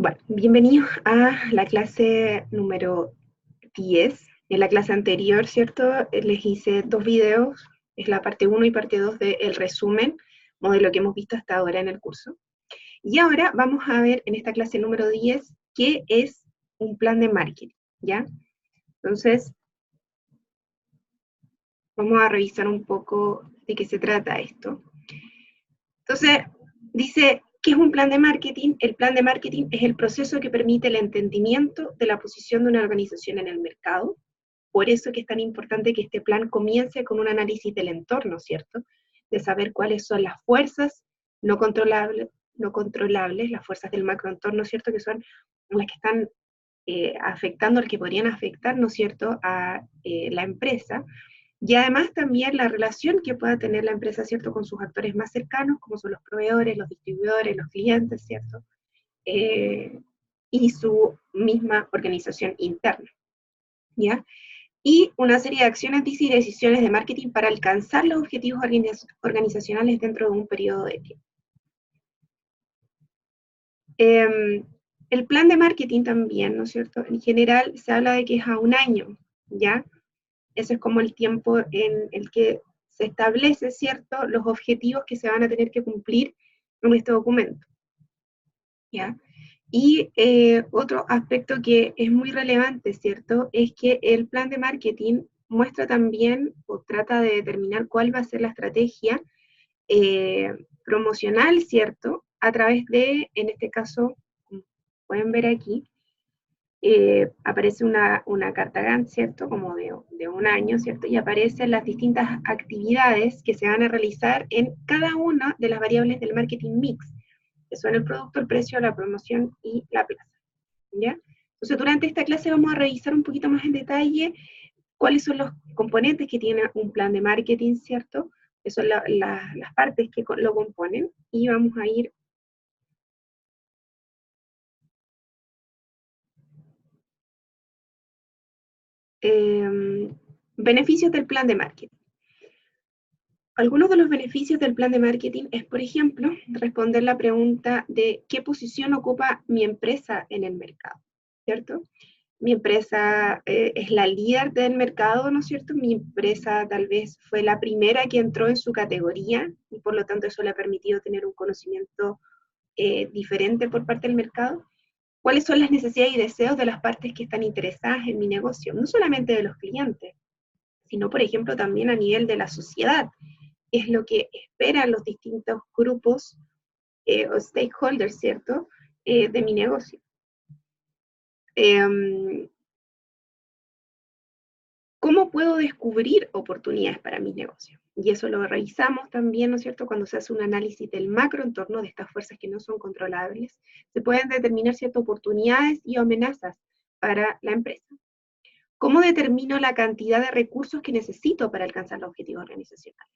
Bueno, bienvenidos a la clase número 10. En la clase anterior, ¿cierto? Les hice dos videos, es la parte 1 y parte 2 del resumen, modelo que hemos visto hasta ahora en el curso. Y ahora vamos a ver en esta clase número 10 qué es un plan de marketing, ¿ya? Entonces, vamos a revisar un poco de qué se trata esto. Entonces, dice, ¿qué es un plan de marketing? El plan de marketing es el proceso que permite el entendimiento de la posición de una organización en el mercado. Por eso que es tan importante que este plan comience con un análisis del entorno, ¿cierto? De saber cuáles son las fuerzas no controlables, las fuerzas del macroentorno, ¿cierto? Que son las que están afectando, las que podrían afectar, ¿no es cierto?, a la empresa, y además también la relación que pueda tener la empresa, ¿cierto?, con sus actores más cercanos, como son los proveedores, los distribuidores, los clientes, ¿cierto? Eh, y su misma organización interna, ¿ya? Y una serie de acciones y decisiones de marketing para alcanzar los objetivos organizacionales dentro de un periodo de tiempo. El plan de marketing también, ¿no es cierto? En general se habla de que es a un año, ¿ya? Ese es como el tiempo en el que se establece, ¿cierto?, los objetivos que se van a tener que cumplir en este documento, ¿ya? Y otro aspecto que es muy relevante, ¿cierto?, es que el plan de marketing muestra también o trata de determinar cuál va a ser la estrategia promocional, ¿cierto?, a través de, en este caso, como pueden ver aquí, aparece una carta Gantt, ¿cierto?, como de un año, ¿cierto?, y aparecen las distintas actividades que se van a realizar en cada una de las variables del marketing mix, que son el producto, el precio, la promoción y la plaza, ¿ya? Entonces, durante esta clase vamos a revisar un poquito más en detalle cuáles son los componentes que tiene un plan de marketing, ¿cierto?, que son las partes que lo componen, y vamos a ir beneficios del plan de marketing. Algunos de los beneficios del plan de marketing es, por ejemplo, responder la pregunta de qué posición ocupa mi empresa en el mercado, ¿cierto? Mi empresa es la líder del mercado, ¿no es cierto? Mi empresa tal vez fue la primera que entró en su categoría y por lo tanto eso le ha permitido tener un conocimiento diferente por parte del mercado. ¿Cuáles son las necesidades y deseos de las partes que están interesadas en mi negocio? No solamente de los clientes, sino, por ejemplo, también a nivel de la sociedad. Es lo que esperan los distintos grupos o stakeholders, ¿cierto?, de mi negocio. ¿Cómo puedo descubrir oportunidades para mis negocios? Y eso lo revisamos también, ¿no es cierto?, cuando se hace un análisis del macroentorno de estas fuerzas que no son controlables, se pueden determinar ciertas oportunidades y amenazas para la empresa. ¿Cómo determino la cantidad de recursos que necesito para alcanzar los objetivos organizacionales?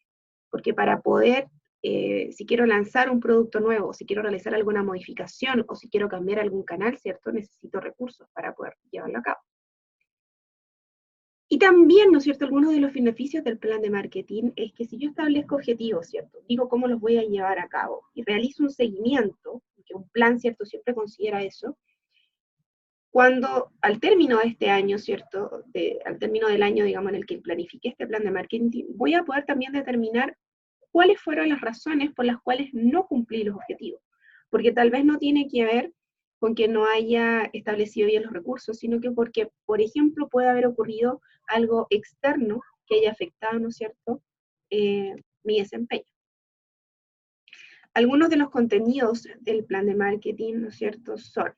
Porque para poder, si quiero lanzar un producto nuevo, si quiero realizar alguna modificación, o si quiero cambiar algún canal, ¿cierto?, necesito recursos para poder llevarlo a cabo. Y también, ¿no es cierto?, algunos de los beneficios del plan de marketing es que si yo establezco objetivos, ¿cierto?, digo cómo los voy a llevar a cabo, y realizo un seguimiento, que un plan, ¿cierto?, siempre considera eso, cuando al término de este año, ¿cierto?, al término del año, digamos, en el que planifique este plan de marketing, voy a poder también determinar cuáles fueron las razones por las cuales no cumplí los objetivos. Porque tal vez no tiene que ver con que no haya establecido bien los recursos, sino que porque, por ejemplo, puede haber ocurrido algo externo que haya afectado, ¿no es cierto?, mi desempeño. Algunos de los contenidos del plan de marketing, ¿no es cierto?, son,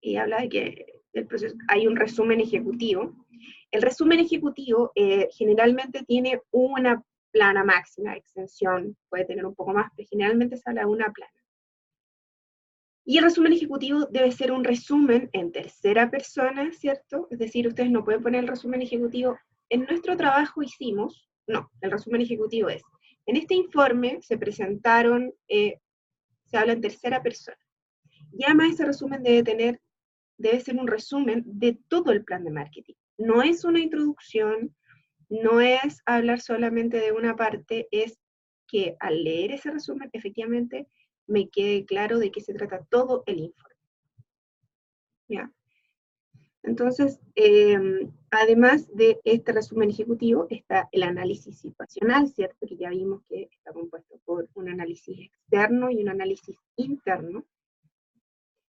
y habla de que el proceso, hay un resumen ejecutivo. El resumen ejecutivo generalmente tiene una plana máxima, extensión, puede tener un poco más, pero generalmente se habla de una plana. Y el resumen ejecutivo debe ser un resumen en tercera persona, ¿cierto? Es decir, ustedes no pueden poner el resumen ejecutivo, en nuestro trabajo hicimos, no, el resumen ejecutivo es, en este informe se presentaron, se habla en tercera persona. Y además ese resumen debe ser un resumen de todo el plan de marketing. No es una introducción, no es hablar solamente de una parte, es que al leer ese resumen, efectivamente, me quede claro de qué se trata todo el informe. ¿ya? Entonces, además de este resumen ejecutivo, está el análisis situacional, ¿cierto? Que ya vimos que está compuesto por un análisis externo y un análisis interno.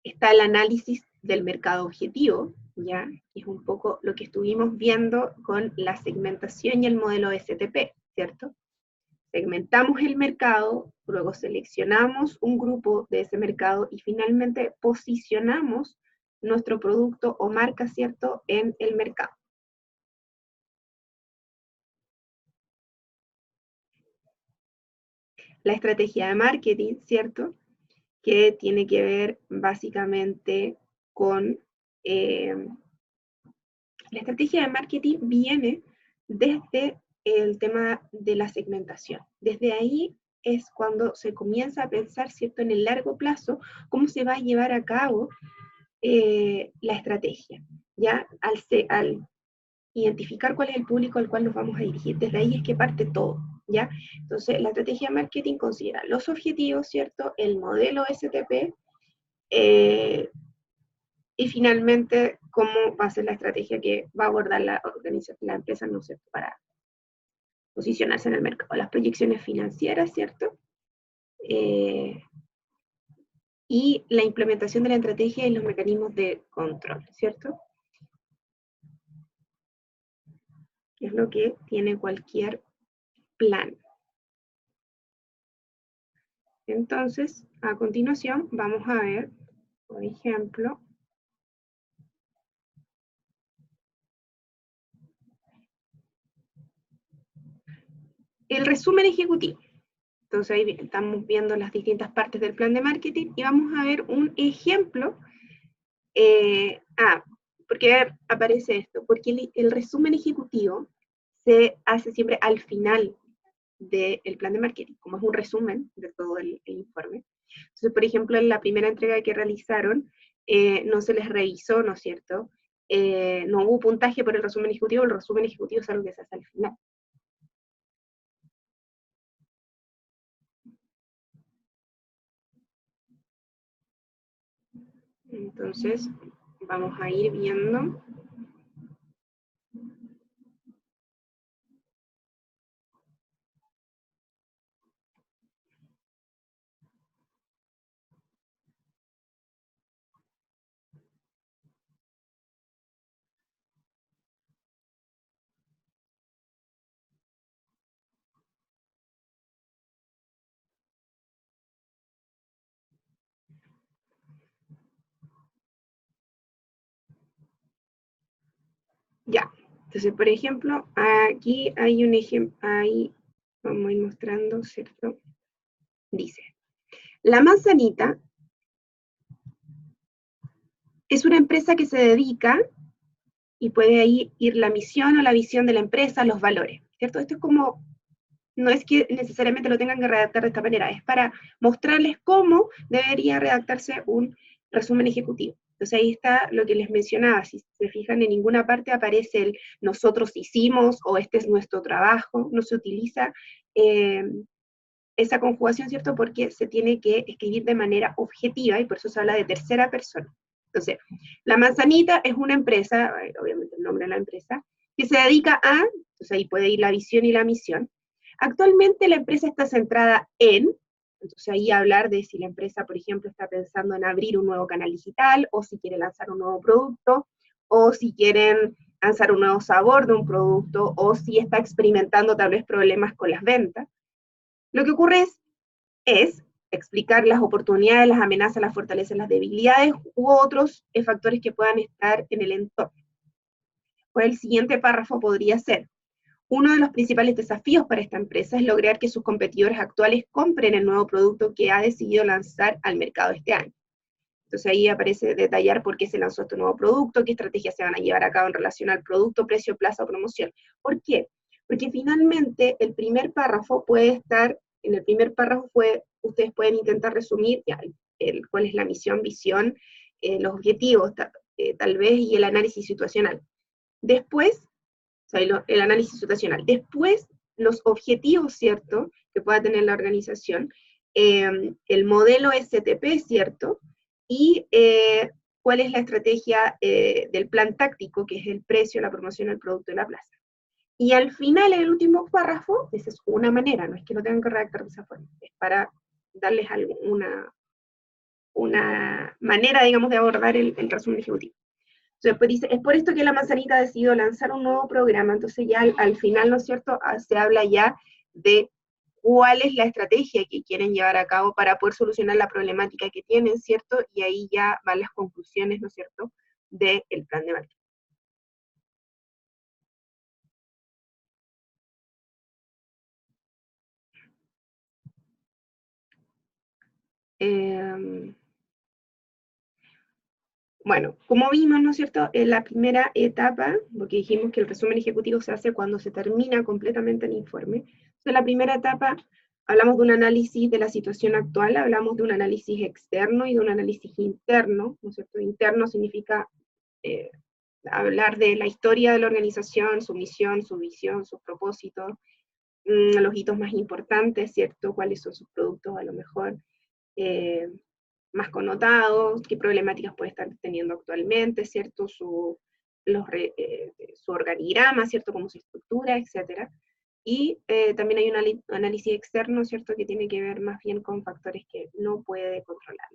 Está el análisis del mercado objetivo, ¿ya? Que es un poco lo que estuvimos viendo con la segmentación y el modelo STP, ¿cierto? Segmentamos el mercado, luego seleccionamos un grupo de ese mercado y finalmente posicionamos nuestro producto o marca, ¿cierto?, en el mercado. La estrategia de marketing, ¿cierto?, que tiene que ver básicamente con... la estrategia de marketing viene desde el tema de la segmentación. Desde ahí es cuando se comienza a pensar, ¿cierto?, en el largo plazo, cómo se va a llevar a cabo la estrategia, ¿ya? Al identificar cuál es el público al cual nos vamos a dirigir, desde ahí es que parte todo, ¿ya? Entonces, la estrategia de marketing considera los objetivos, ¿cierto?, el modelo STP, y finalmente, cómo va a ser la estrategia que va a abordar la organización, la empresa, ¿no es cierto?, para posicionarse en el mercado. Las proyecciones financieras, ¿cierto? Y la implementación de la estrategia y los mecanismos de control, ¿cierto? Que es lo que tiene cualquier plan. Entonces, a continuación, vamos a ver, por ejemplo, el resumen ejecutivo. Entonces ahí estamos viendo las distintas partes del plan de marketing y vamos a ver un ejemplo. ¿Por qué aparece esto? Porque el resumen ejecutivo se hace siempre al final del plan de marketing, como es un resumen de todo el informe. Entonces, por ejemplo, en la primera entrega que realizaron, no se les revisó, ¿no es cierto? No hubo puntaje por el resumen ejecutivo es algo que se hace al final. Entonces, vamos a ir viendo. Ya, entonces, por ejemplo, aquí hay un ejemplo, ahí vamos a ir mostrando, ¿cierto? Dice, La Manzanita es una empresa que se dedica, y puede ahí ir la misión o la visión de la empresa, los valores, ¿cierto? Esto es como, no es que necesariamente lo tengan que redactar de esta manera, es para mostrarles cómo debería redactarse un resumen ejecutivo. Entonces ahí está lo que les mencionaba, si se fijan en ninguna parte aparece el nosotros hicimos o este es nuestro trabajo, no se utiliza esa conjugación, ¿cierto? Porque se tiene que escribir de manera objetiva y por eso se habla de tercera persona. Entonces, La Manzanita es una empresa, obviamente el nombre de la empresa, que se dedica a, entonces ahí puede ir la visión y la misión. Actualmente la empresa está centrada en, entonces ahí hablar de si la empresa, por ejemplo, está pensando en abrir un nuevo canal digital, o si quiere lanzar un nuevo producto, o si quieren lanzar un nuevo sabor de un producto, o si está experimentando tal vez problemas con las ventas. Lo que ocurre es explicar las oportunidades, las amenazas, las fortalezas, las debilidades u otros factores que puedan estar en el entorno. Pues el siguiente párrafo podría ser, uno de los principales desafíos para esta empresa es lograr que sus competidores actuales compren el nuevo producto que ha decidido lanzar al mercado este año. Entonces ahí aparece detallar por qué se lanzó este nuevo producto, qué estrategias se van a llevar a cabo en relación al producto, precio, plaza o promoción. ¿Por qué? Porque finalmente el primer párrafo puede estar, en el primer párrafo ustedes pueden intentar resumir ya, cuál es la misión, visión, los objetivos tal vez y el análisis situacional. Después, o sea, el análisis situacional. Después, los objetivos, ¿cierto?, que pueda tener la organización, el modelo STP, ¿cierto?, y cuál es la estrategia del plan táctico, que es el precio, la promoción, el producto y la plaza. Y al final, en el último párrafo, esa es una manera, no es que lo tengan que redactar de esa forma, es para darles una manera, digamos, de abordar el resumen ejecutivo. Entonces, después dice, es por esto que la manzanita ha decidido lanzar un nuevo programa. Entonces ya al final, ¿no es cierto?, se habla ya de cuál es la estrategia que quieren llevar a cabo para poder solucionar la problemática que tienen, ¿cierto? Y ahí ya van las conclusiones, ¿no es cierto?, del plan de marketing. Bueno, como vimos, ¿no es cierto?, en la primera etapa, porque dijimos que el resumen ejecutivo se hace cuando se termina completamente el informe. Entonces, en la primera etapa hablamos de un análisis de la situación actual, hablamos de un análisis externo y de un análisis interno, ¿no es cierto? Interno significa hablar de la historia de la organización, su misión, su visión, sus propósitos, los hitos más importantes, ¿cierto? Cuáles son sus productos a lo mejor más connotados, qué problemáticas puede estar teniendo actualmente, ¿cierto? Su organigrama, ¿cierto? Cómo se estructura, etcétera. Y también hay un análisis externo, ¿cierto?, que tiene que ver más bien con factores que no puede controlar.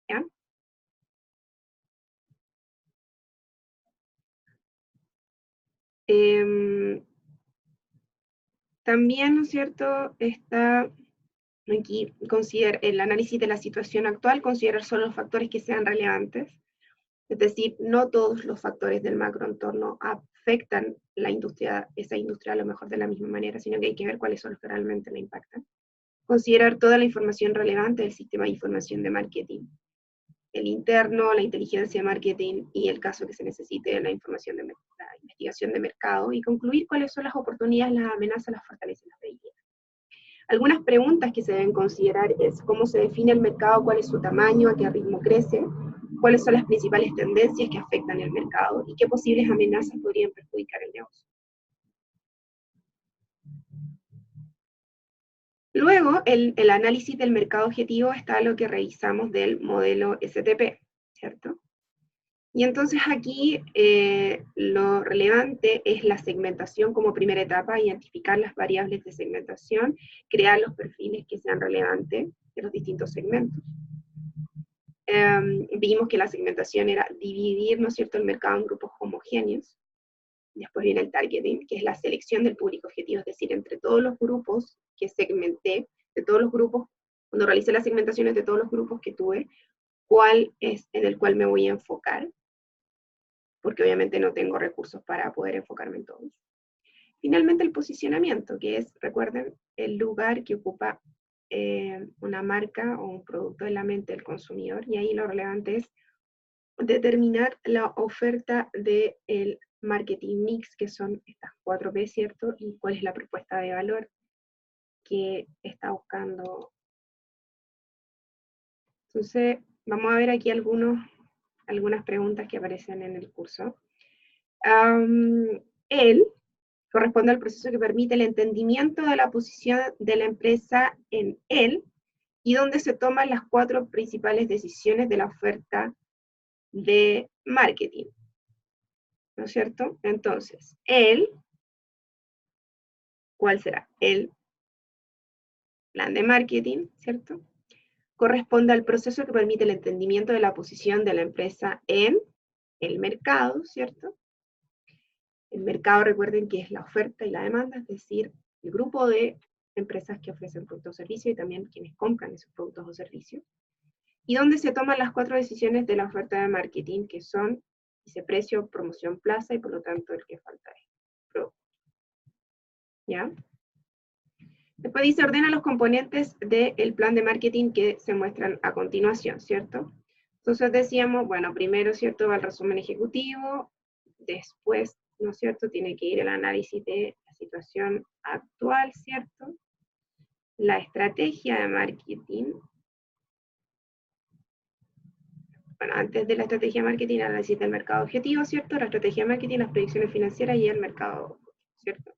¿Ya? También, ¿no es cierto?, está aquí el análisis de la situación actual, considerar solo los factores que sean relevantes, es decir, no todos los factores del macroentorno afectan esa industria a lo mejor de la misma manera, sino que hay que ver cuáles son los que realmente la impactan. Considerar toda la información relevante del sistema de información de marketing, el interno, la inteligencia de marketing y el caso que se necesite, la información de la investigación de mercado, y concluir cuáles son las oportunidades, las amenazas, las fortalezas y las debilidades. Algunas preguntas que se deben considerar es cómo se define el mercado, cuál es su tamaño, a qué ritmo crece, cuáles son las principales tendencias que afectan el mercado y qué posibles amenazas podrían perjudicar el negocio. Luego, el análisis del mercado objetivo está lo que revisamos del modelo STP, ¿cierto? Y entonces aquí lo relevante es la segmentación como primera etapa, identificar las variables de segmentación, crear los perfiles que sean relevantes de los distintos segmentos. Vimos que la segmentación era dividir, ¿no es cierto?, el mercado en grupos homogéneos. Después viene el targeting, que es la selección del público objetivo, es decir, entre todos los grupos que segmenté, de todos los grupos, cuando realicé las segmentaciones de todos los grupos que tuve, cuál es en el cual me voy a enfocar, porque obviamente no tengo recursos para poder enfocarme en todos. Finalmente el posicionamiento, que es, recuerden, el lugar que ocupa una marca o un producto en la mente del consumidor, y ahí lo relevante es determinar la oferta del marketing mix, que son estas 4P, ¿cierto? Y cuál es la propuesta de valor que está buscando. Entonces, vamos a ver aquí algunas preguntas que aparecen en el curso. Él corresponde al proceso que permite el entendimiento de la posición de la empresa en él y donde se toman las 4 principales decisiones de la oferta de marketing, ¿no es cierto? Entonces, ¿cuál será? El plan de marketing, ¿cierto? Corresponde al proceso que permite el entendimiento de la posición de la empresa en el mercado, ¿cierto? El mercado, recuerden que es la oferta y la demanda, es decir, el grupo de empresas que ofrecen productos o servicios y también quienes compran esos productos o servicios. Y donde se toman las 4 decisiones de la oferta de marketing, que son, dice, precio, promoción, plaza, y por lo tanto el que falta es producto. ¿Ya? Después dice, ordena los componentes del plan de marketing que se muestran a continuación, ¿cierto? Entonces decíamos, bueno, primero, ¿cierto?, va el resumen ejecutivo, después, ¿no es cierto?, tiene que ir el análisis de la situación actual, ¿cierto? La estrategia de marketing. Bueno, antes de la estrategia de marketing, análisis del mercado objetivo, ¿cierto? La estrategia de marketing, las predicciones financieras y el mercado, ¿cierto?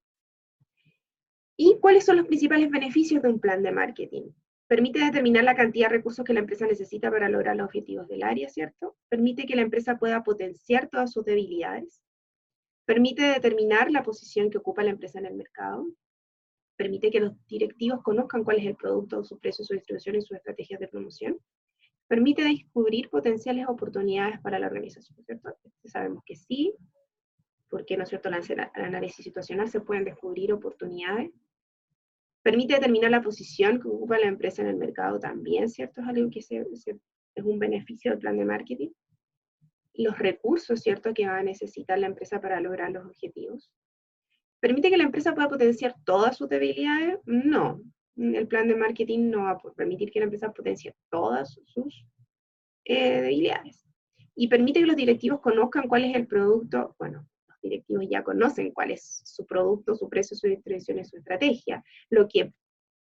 ¿Y cuáles son los principales beneficios de un plan de marketing? Permite determinar la cantidad de recursos que la empresa necesita para lograr los objetivos del área, ¿cierto? Permite que la empresa pueda potenciar todas sus debilidades. Permite determinar la posición que ocupa la empresa en el mercado. Permite que los directivos conozcan cuál es el producto, su precio, su distribución y sus estrategias de promoción. Permite descubrir potenciales oportunidades para la organización, ¿cierto? Sabemos que sí, porque, ¿no es cierto?, al análisis situacional se pueden descubrir oportunidades. Permite determinar la posición que ocupa la empresa en el mercado también, ¿cierto? Es algo que es un beneficio del plan de marketing. Los recursos, ¿cierto?, que va a necesitar la empresa para lograr los objetivos. ¿Permite que la empresa pueda potenciar todas sus debilidades? No. El plan de marketing no va a permitir que la empresa potencie todas sus debilidades. Y permite que los directivos conozcan cuál es el producto. Bueno, los directivos ya conocen cuál es su producto, su precio, su distribución y su estrategia. Lo que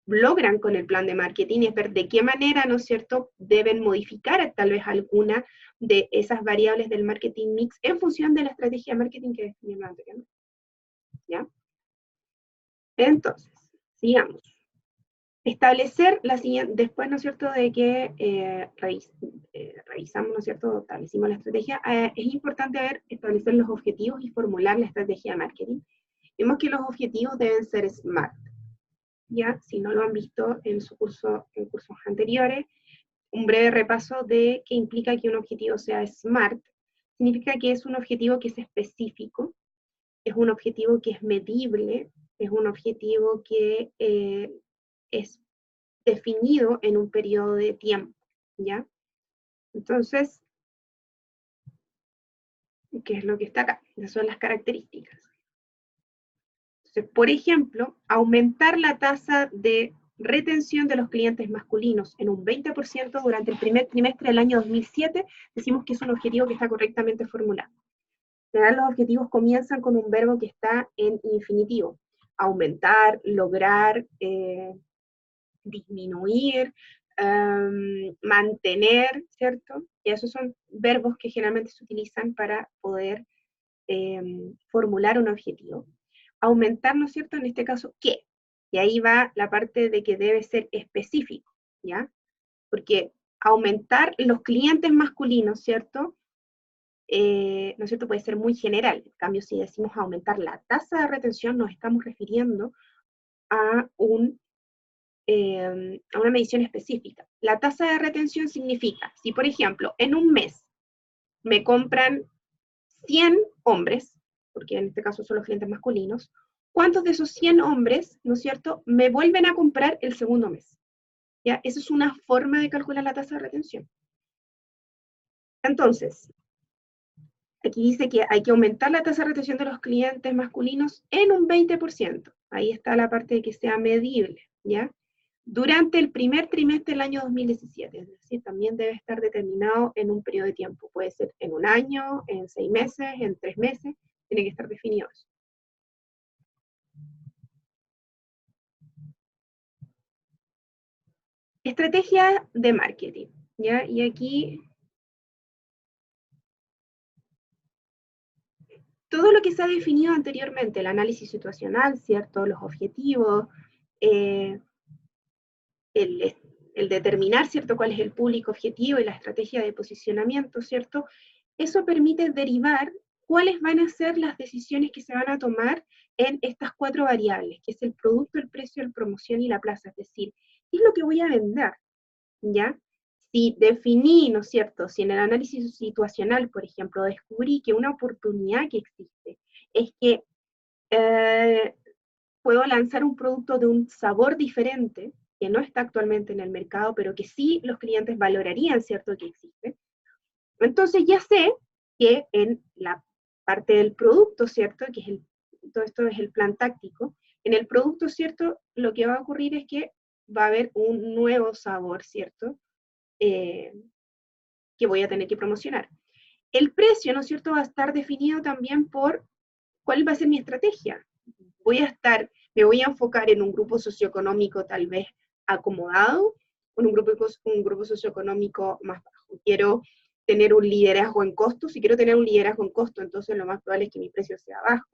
logran con el plan de marketing es ver de qué manera, ¿no es cierto?, deben modificar tal vez alguna de esas variables del marketing mix en función de la estrategia de marketing que definimos anteriormente. ¿Ya? Entonces, sigamos. Establecer la siguiente, después, ¿no es cierto?, de que revisamos, ¿no es cierto?, establecimos la estrategia, es importante establecer los objetivos y formular la estrategia de marketing. Vemos que los objetivos deben ser SMART. Ya, si no lo han visto en su curso, en cursos anteriores, un breve repaso de qué implica que un objetivo sea SMART. Significa que es un objetivo que es específico, es un objetivo que es medible, es un objetivo que es definido en un periodo de tiempo, ¿ya? Entonces, ¿qué es lo que está acá? Esas son las características. Entonces, por ejemplo, aumentar la tasa de retención de los clientes masculinos en un 20% durante el primer trimestre del año 2007, decimos que es un objetivo que está correctamente formulado. En general, los objetivos comienzan con un verbo que está en infinitivo. Aumentar, lograr, disminuir, mantener, ¿cierto? Y esos son verbos que generalmente se utilizan para poder formular un objetivo. Aumentar, ¿no es cierto?, en este caso, ¿qué? Y ahí va la parte de que debe ser específico, ¿ya? Porque aumentar los clientes masculinos, ¿cierto?, ¿no es cierto?, puede ser muy general. En cambio, si decimos aumentar la tasa de retención, nos estamos refiriendo a una medición específica. La tasa de retención significa, si por ejemplo, en un mes me compran 100 hombres, porque en este caso son los clientes masculinos, ¿cuántos de esos 100 hombres, ¿no es cierto?, me vuelven a comprar el segundo mes? ¿Ya? Esa es una forma de calcular la tasa de retención. Entonces, aquí dice que hay que aumentar la tasa de retención de los clientes masculinos en un 20%. Ahí está la parte de que sea medible, ¿ya? Durante el primer trimestre del año 2017, es decir, también debe estar determinado en un periodo de tiempo. Puede ser en un año, en 6 meses, en 3 meses, tiene que estar definido eso. Estrategia de marketing, ¿ya? Y aquí todo lo que se ha definido anteriormente, el análisis situacional, ¿cierto? Los objetivos, el determinar, ¿cierto?, cuál es el público objetivo y la estrategia de posicionamiento, ¿cierto? Eso permite derivar cuáles van a ser las decisiones que se van a tomar en estas 4 variables, que es el producto, el precio, la promoción y la plaza. Es decir, ¿qué es lo que voy a vender? ¿Ya? Si definí, ¿no es cierto?, si en el análisis situacional, por ejemplo, descubrí que una oportunidad que existe es que puedo lanzar un producto de un sabor diferente, que no está actualmente en el mercado, pero que sí los clientes valorarían, ¿cierto?, que existe. Entonces ya sé que en la parte del producto, ¿cierto?, que es todo esto es el plan táctico, en el producto, ¿cierto?, lo que va a ocurrir es que va a haber un nuevo sabor, ¿cierto?, que voy a tener que promocionar. El precio, ¿no es cierto?, va a estar definido también por cuál va a ser mi estrategia. Me voy a enfocar en un grupo socioeconómico tal vez acomodado, en un grupo socioeconómico más bajo. Quiero tener un liderazgo en costo. Si quiero tener un liderazgo en costo, entonces lo más probable es que mi precio sea bajo.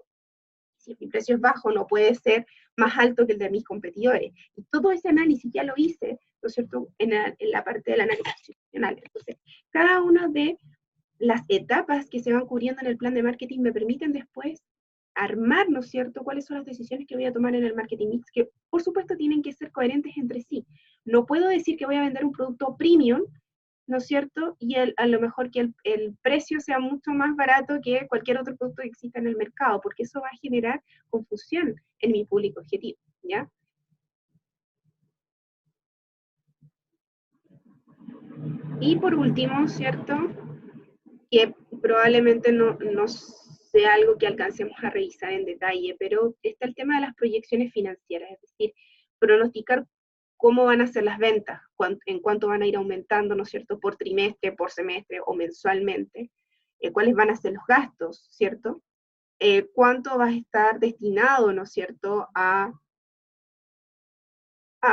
si mi precio es bajo, no puede ser más alto que el de mis competidores. Y todo ese análisis ya lo hice, ¿no es cierto?, en la parte del análisis institucional. Entonces, cada una de las etapas que se van cubriendo en el plan de marketing me permiten después armar, ¿no es cierto?, cuáles son las decisiones que voy a tomar en el marketing mix, que por supuesto tienen que ser coherentes entre sí. No puedo decir que voy a vender un producto premium, ¿no es cierto?, y a lo mejor que el precio sea mucho más barato que cualquier otro producto que exista en el mercado, porque eso va a generar confusión en mi público objetivo, ¿ya? Y por último, ¿cierto?, que probablemente no sea algo que alcancemos a revisar en detalle, pero está el tema de las proyecciones financieras, es decir, pronosticar cómo van a ser las ventas, en cuánto van a ir aumentando, ¿no es cierto?, por trimestre, por semestre o mensualmente, cuáles van a ser los gastos, ¿cierto? Cuánto va a estar destinado, ¿no es cierto?, a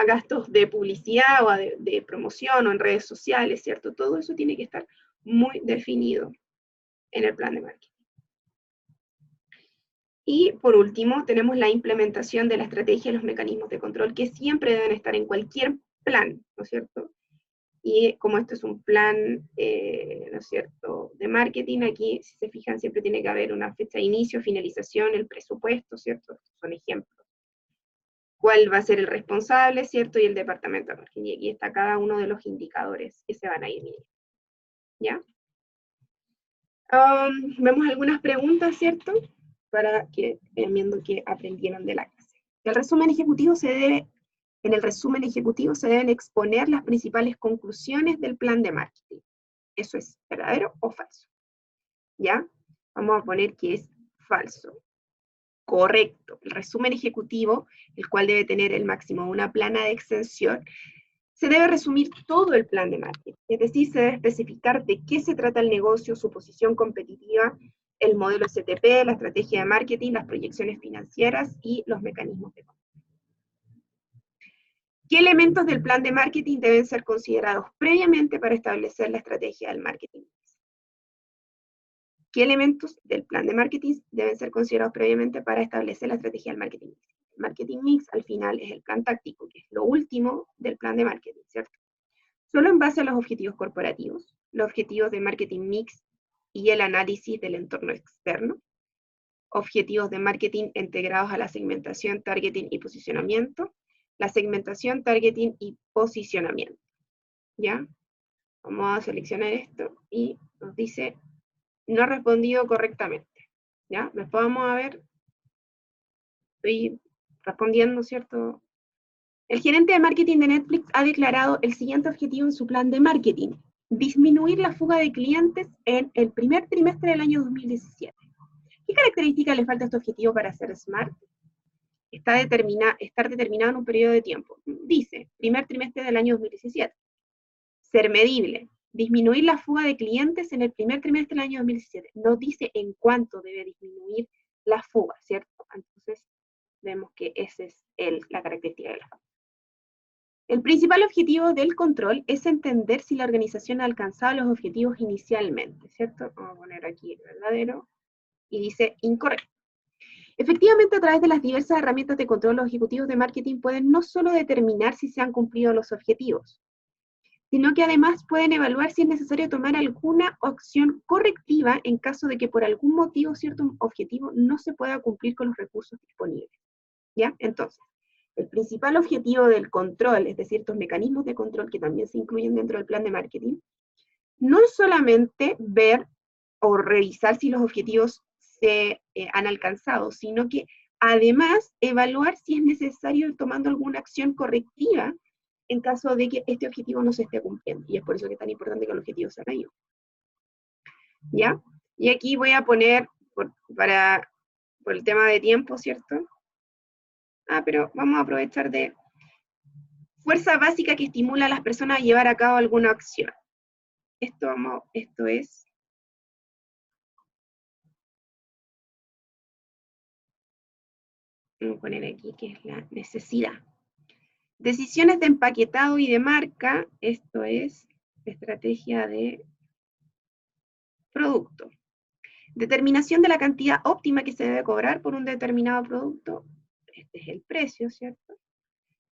gastos de publicidad o de promoción o en redes sociales, ¿cierto? Todo eso tiene que estar muy definido en el plan de marketing. Y por último, tenemos la implementación de la estrategia y los mecanismos de control que siempre deben estar en cualquier plan, ¿no es cierto? Y como esto es un plan, ¿no es cierto?, de marketing, aquí, si se fijan, siempre tiene que haber una fecha de inicio, finalización, el presupuesto, ¿cierto? Estos son ejemplos. ¿Cuál va a ser el responsable, ¿cierto? Y el departamento de marketing. Y aquí está cada uno de los indicadores que se van a ir midiendo, ¿ya? Vemos algunas preguntas, ¿cierto?, para que viendo que aprendieron de la clase. En el resumen ejecutivo se deben exponer las principales conclusiones del plan de marketing. ¿Eso es verdadero o falso? ¿Ya? Vamos a poner que es falso. Correcto. El resumen ejecutivo, el cual debe tener el máximo una plana de extensión, se debe resumir todo el plan de marketing, es decir, se debe especificar de qué se trata el negocio, su posición competitiva, el modelo STP, la estrategia de marketing, las proyecciones financieras y los mecanismos de control. ¿Qué elementos del plan de marketing deben ser considerados previamente para establecer la estrategia del marketing? ¿Qué elementos del plan de marketing deben ser considerados previamente para establecer la estrategia del marketing? El marketing mix, al final, es el plan táctico, que es lo último del plan de marketing, ¿cierto? Solo en base a los objetivos corporativos, los objetivos de marketing mix y el análisis del entorno externo, objetivos de marketing integrados a la segmentación, targeting y posicionamiento, la segmentación, targeting y posicionamiento, ¿ya? Vamos a seleccionar esto y nos dice, no ha respondido correctamente, ¿ya? Después vamos a ver, estoy respondiendo, ¿cierto? El gerente de marketing de Netflix ha declarado el siguiente objetivo en su plan de marketing: disminuir la fuga de clientes en el primer trimestre del año 2017. ¿Qué características le falta a este objetivo para ser SMART? Estar determinado en un periodo de tiempo. Dice, primer trimestre del año 2017. Ser medible. Disminuir la fuga de clientes en el primer trimestre del año 2017. No dice en cuánto debe disminuir la fuga, ¿cierto? Entonces, vemos que esa es la característica de la fuga. El principal objetivo del control es entender si la organización ha alcanzado los objetivos inicialmente, ¿cierto? Vamos a poner aquí el verdadero, y dice incorrecto. Efectivamente, a través de las diversas herramientas de control, los ejecutivos de marketing pueden no solo determinar si se han cumplido los objetivos, sino que además pueden evaluar si es necesario tomar alguna acción correctiva en caso de que por algún motivo cierto objetivo no se pueda cumplir con los recursos disponibles, ¿ya? Entonces, el principal objetivo del control, es decir, estos mecanismos de control que también se incluyen dentro del plan de marketing, no es solamente ver o revisar si los objetivos se han alcanzado, sino que además evaluar si es necesario ir tomando alguna acción correctiva en caso de que este objetivo no se esté cumpliendo. Y es por eso que es tan importante que el objetivo sea mayor. ¿Ya? Y aquí voy a poner, por el tema de tiempo, ¿cierto? Pero vamos a aprovechar de fuerza básica que estimula a las personas a llevar a cabo alguna acción. Esto es... Vamos a poner aquí que es la necesidad. Decisiones de empaquetado y de marca, esto es estrategia de producto. Determinación de la cantidad óptima que se debe cobrar por un determinado producto. Este es el precio, ¿cierto?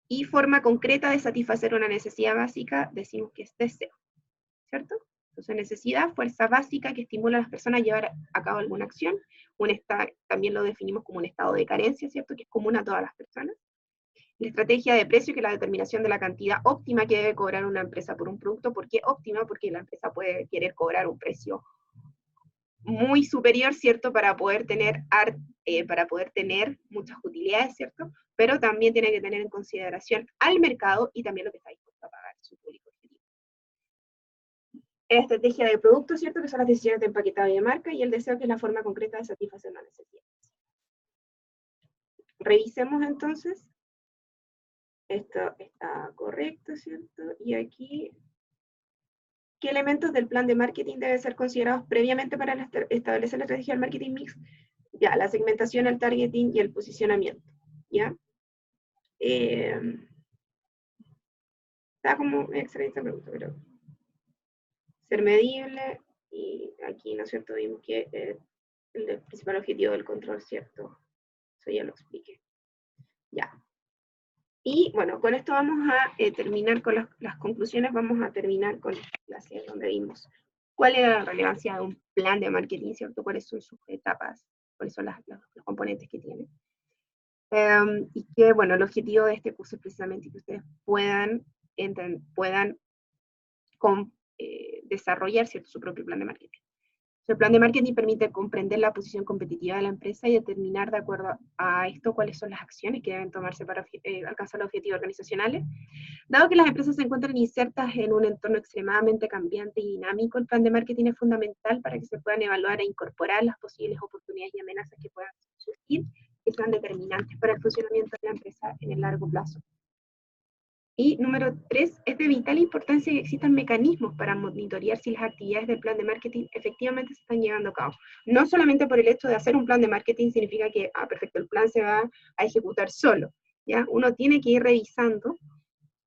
Y forma concreta de satisfacer una necesidad básica, decimos que es deseo, ¿cierto? Entonces, necesidad, fuerza básica que estimula a las personas a llevar a cabo alguna acción. También lo definimos como un estado de carencia, ¿cierto? Que es común a todas las personas. La estrategia de precio, que es la determinación de la cantidad óptima que debe cobrar una empresa por un producto. ¿Por qué óptima? Porque la empresa puede querer cobrar un precio muy superior, ¿cierto? Para poder tener muchas utilidades, ¿cierto? Pero también tiene que tener en consideración al mercado y también lo que está dispuesto a pagar su público objetivo. Estrategia de producto, ¿cierto? Que son las decisiones de empaquetado y de marca, y el deseo, que es la forma concreta de satisfacer una necesidad. Revisemos entonces. Esto está correcto, ¿cierto? Y aquí, ¿qué elementos del plan de marketing deben ser considerados previamente para establecer la estrategia del marketing mix? Ya, la segmentación, el targeting y el posicionamiento, ¿ya? Está como extraña esta pregunta, pero ser medible, y aquí, ¿no es cierto?, vimos que el principal objetivo del control, ¿cierto? Eso ya lo expliqué. Ya. Y bueno, con esto vamos a terminar con las conclusiones, vamos a terminar con esta clase donde vimos cuál es la relevancia de un plan de marketing, ¿cierto? Cuáles son sus etapas, cuáles son los componentes que tiene. Y que, bueno, el objetivo de este curso es precisamente que ustedes puedan desarrollar, ¿cierto?, su propio plan de marketing. El plan de marketing permite comprender la posición competitiva de la empresa y determinar, de acuerdo a esto, cuáles son las acciones que deben tomarse para alcanzar los objetivos organizacionales. Dado que las empresas se encuentran insertas en un entorno extremadamente cambiante y dinámico, el plan de marketing es fundamental para que se puedan evaluar e incorporar las posibles oportunidades y amenazas que puedan surgir, que sean determinantes para el funcionamiento de la empresa en el largo plazo. Y número 3, es de vital importancia que existan mecanismos para monitorear si las actividades del plan de marketing efectivamente se están llevando a cabo. No solamente por el hecho de hacer un plan de marketing significa que, perfecto, el plan se va a ejecutar solo, ¿ya? Uno tiene que ir revisando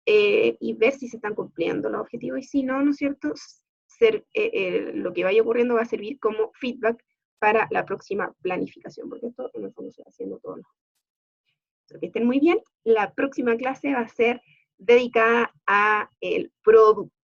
y ver si se están cumpliendo los objetivos, y si no, ¿no es cierto?, lo que vaya ocurriendo va a servir como feedback para la próxima planificación, porque esto en el fondo se va haciendo todos los días. Que estén muy bien. La próxima clase va a ser dedicada a el producto.